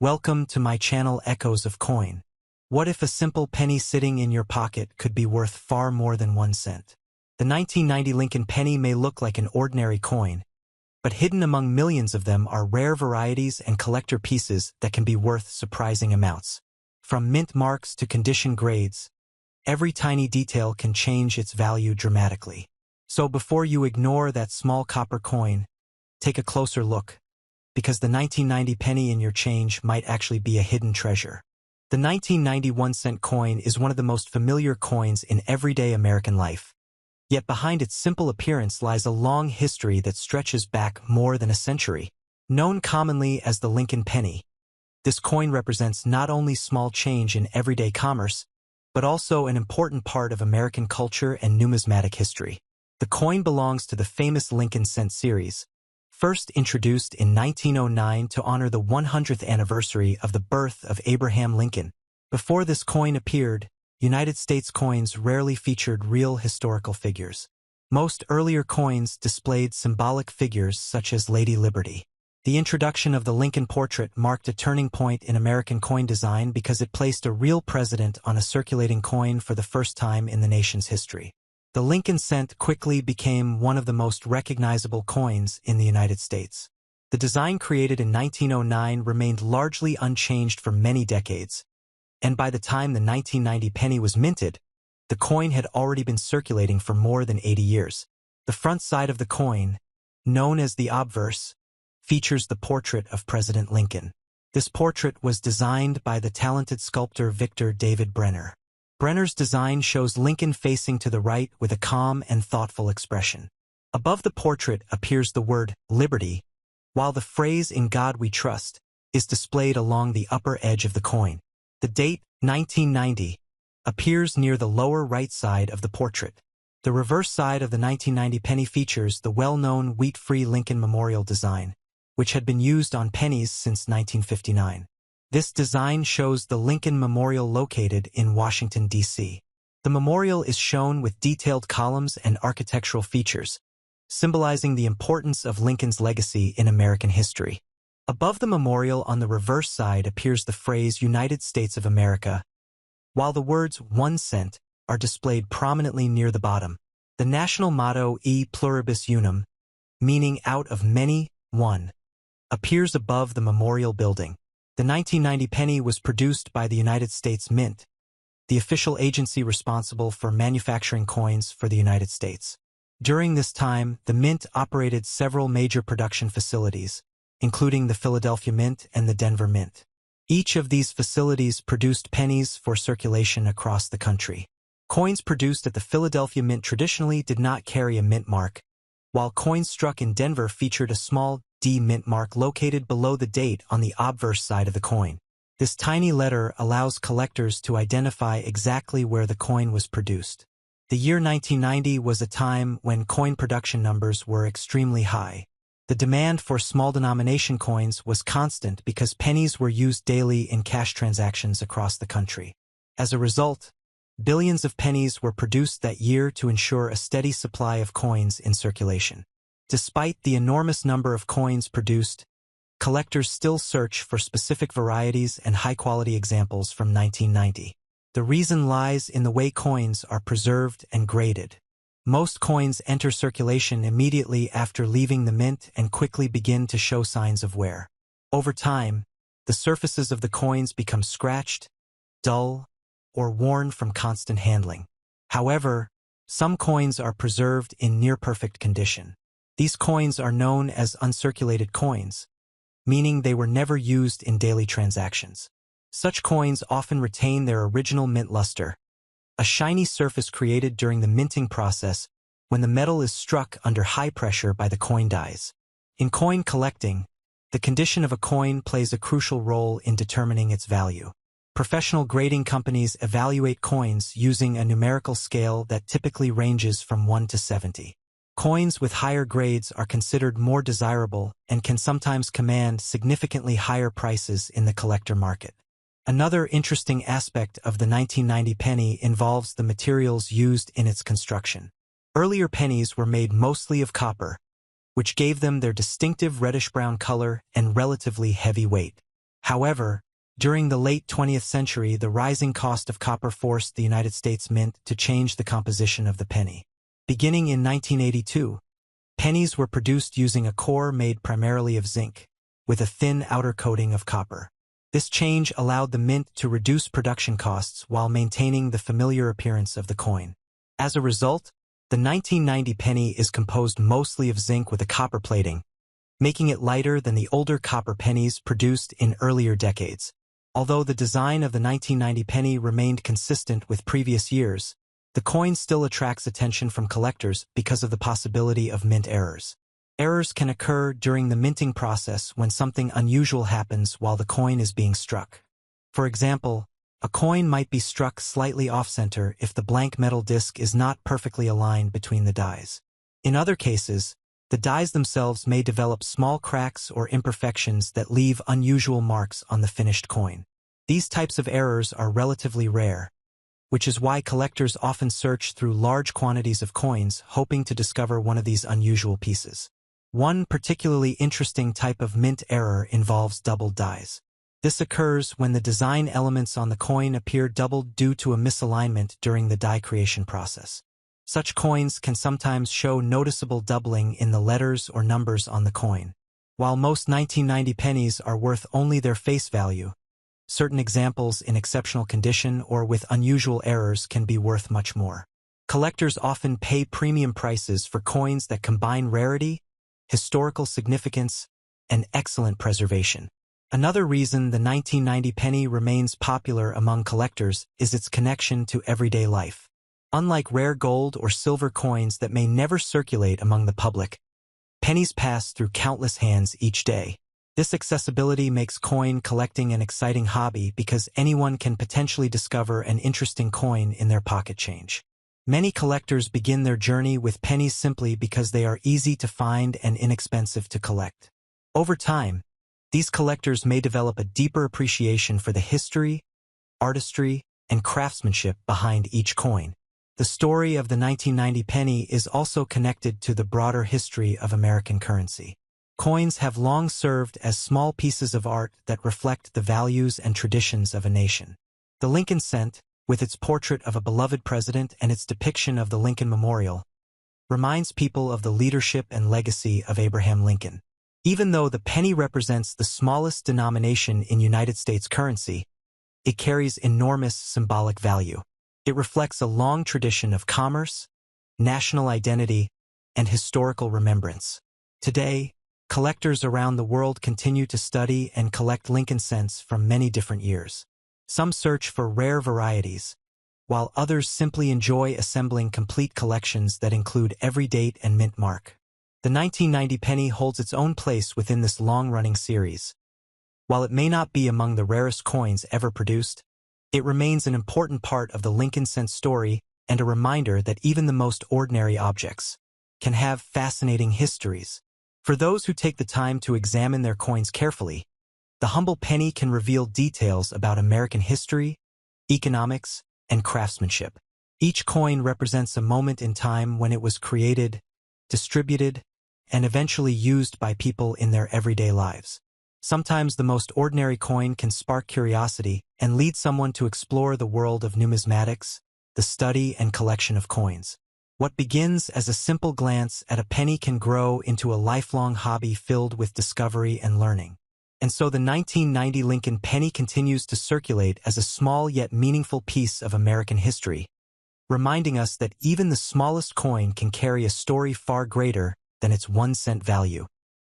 Welcome to my channel Echoes of Coin. What if a simple penny sitting in your pocket could be worth far more than 1 cent? The 1990 Lincoln penny may look like an ordinary coin, but hidden among millions of them are rare varieties and collector pieces that can be worth surprising amounts. From mint marks to condition grades, every tiny detail can change its value dramatically. So before you ignore that small copper coin, take a closer look, because the 1990 penny in your change might actually be a hidden treasure. The 1990 1-cent coin is one of the most familiar coins in everyday American life. Yet behind its simple appearance lies a long history that stretches back more than a century. Known commonly as the Lincoln penny, this coin represents not only small change in everyday commerce, but also an important part of American culture and numismatic history. The coin belongs to the famous Lincoln cent series, first introduced in 1909 to honor the 100th anniversary of the birth of Abraham Lincoln. Before this coin appeared, United States coins rarely featured real historical figures. Most earlier coins displayed symbolic figures such as Lady Liberty. The introduction of the Lincoln portrait marked a turning point in American coin design because it placed a real president on a circulating coin for the first time in the nation's history. The Lincoln cent quickly became one of the most recognizable coins in the United States. The design created in 1909 remained largely unchanged for many decades, and by the time the 1990 penny was minted, the coin had already been circulating for more than 80 years. The front side of the coin, known as the obverse, features the portrait of President Lincoln. This portrait was designed by the talented sculptor Victor David Brenner. Brenner's design shows Lincoln facing to the right with a calm and thoughtful expression. Above the portrait appears the word "Liberty," while the phrase "In God We Trust" is displayed along the upper edge of the coin. The date, 1990, appears near the lower right side of the portrait. The reverse side of the 1990 penny features the well-known wheat-free Lincoln Memorial design, which had been used on pennies since 1959. This design shows the Lincoln Memorial located in Washington, D.C. The memorial is shown with detailed columns and architectural features, symbolizing the importance of Lincoln's legacy in American history. Above the memorial on the reverse side appears the phrase United States of America, while the words 1 cent are displayed prominently near the bottom. The national motto E pluribus unum, meaning out of many, one, appears above the memorial building. The 1990 penny was produced by the United States Mint, the official agency responsible for manufacturing coins for the United States. During this time, the Mint operated several major production facilities, including the Philadelphia Mint and the Denver Mint. Each of these facilities produced pennies for circulation across the country. Coins produced at the Philadelphia Mint traditionally did not carry a mint mark, while coins struck in Denver featured a small D mint mark located below the date on the obverse side of the coin. This tiny letter allows collectors to identify exactly where the coin was produced. The year 1990 was a time when coin production numbers were extremely high. The demand for small denomination coins was constant because pennies were used daily in cash transactions across the country. As a result, billions of pennies were produced that year to ensure a steady supply of coins in circulation. Despite the enormous number of coins produced, collectors still search for specific varieties and high-quality examples from 1990. The reason lies in the way coins are preserved and graded. Most coins enter circulation immediately after leaving the mint and quickly begin to show signs of wear. Over time, the surfaces of the coins become scratched, dull, or worn from constant handling. However, some coins are preserved in near-perfect condition. These coins are known as uncirculated coins, meaning they were never used in daily transactions. Such coins often retain their original mint luster, a shiny surface created during the minting process when the metal is struck under high pressure by the coin dies. In coin collecting, the condition of a coin plays a crucial role in determining its value. Professional grading companies evaluate coins using a numerical scale that typically ranges from 1 to 70. Coins with higher grades are considered more desirable and can sometimes command significantly higher prices in the collector market. Another interesting aspect of the 1990 penny involves the materials used in its construction. Earlier pennies were made mostly of copper, which gave them their distinctive reddish-brown color and relatively heavy weight. However, during the late 20th century, the rising cost of copper forced the United States Mint to change the composition of the penny. Beginning in 1982, pennies were produced using a core made primarily of zinc, with a thin outer coating of copper. This change allowed the mint to reduce production costs while maintaining the familiar appearance of the coin. As a result, the 1990 penny is composed mostly of zinc with a copper plating, making it lighter than the older copper pennies produced in earlier decades. Although the design of the 1990 penny remained consistent with previous years, the coin still attracts attention from collectors because of the possibility of mint errors. Errors can occur during the minting process when something unusual happens while the coin is being struck. For example, a coin might be struck slightly off-center if the blank metal disc is not perfectly aligned between the dies. In other cases, the dies themselves may develop small cracks or imperfections that leave unusual marks on the finished coin. These types of errors are relatively rare, which is why collectors often search through large quantities of coins hoping to discover one of these unusual pieces. One particularly interesting type of mint error involves doubled dies. This occurs when the design elements on the coin appear doubled due to a misalignment during the die creation process. Such coins can sometimes show noticeable doubling in the letters or numbers on the coin. While most 1990 pennies are worth only their face value, certain examples in exceptional condition or with unusual errors can be worth much more. Collectors often pay premium prices for coins that combine rarity, historical significance, and excellent preservation. Another reason the 1990 penny remains popular among collectors is its connection to everyday life. Unlike rare gold or silver coins that may never circulate among the public, pennies pass through countless hands each day. This accessibility makes coin collecting an exciting hobby because anyone can potentially discover an interesting coin in their pocket change. Many collectors begin their journey with pennies simply because they are easy to find and inexpensive to collect. Over time, these collectors may develop a deeper appreciation for the history, artistry, and craftsmanship behind each coin. The story of the 1990 penny is also connected to the broader history of American currency. Coins have long served as small pieces of art that reflect the values and traditions of a nation. The Lincoln cent, with its portrait of a beloved president and its depiction of the Lincoln Memorial, reminds people of the leadership and legacy of Abraham Lincoln. Even though the penny represents the smallest denomination in United States currency, it carries enormous symbolic value. It reflects a long tradition of commerce, national identity, and historical remembrance. Today, collectors around the world continue to study and collect Lincoln cents from many different years. Some search for rare varieties, while others simply enjoy assembling complete collections that include every date and mint mark. The 1990 penny holds its own place within this long-running series. While it may not be among the rarest coins ever produced, it remains an important part of the Lincoln cent story and a reminder that even the most ordinary objects can have fascinating histories. For those who take the time to examine their coins carefully, the humble penny can reveal details about American history, economics, and craftsmanship. Each coin represents a moment in time when it was created, distributed, and eventually used by people in their everyday lives. Sometimes the most ordinary coin can spark curiosity and lead someone to explore the world of numismatics, the study and collection of coins. What begins as a simple glance at a penny can grow into a lifelong hobby filled with discovery and learning. And so the 1990 Lincoln penny continues to circulate as a small yet meaningful piece of American history, reminding us that even the smallest coin can carry a story far greater than its 1 cent value.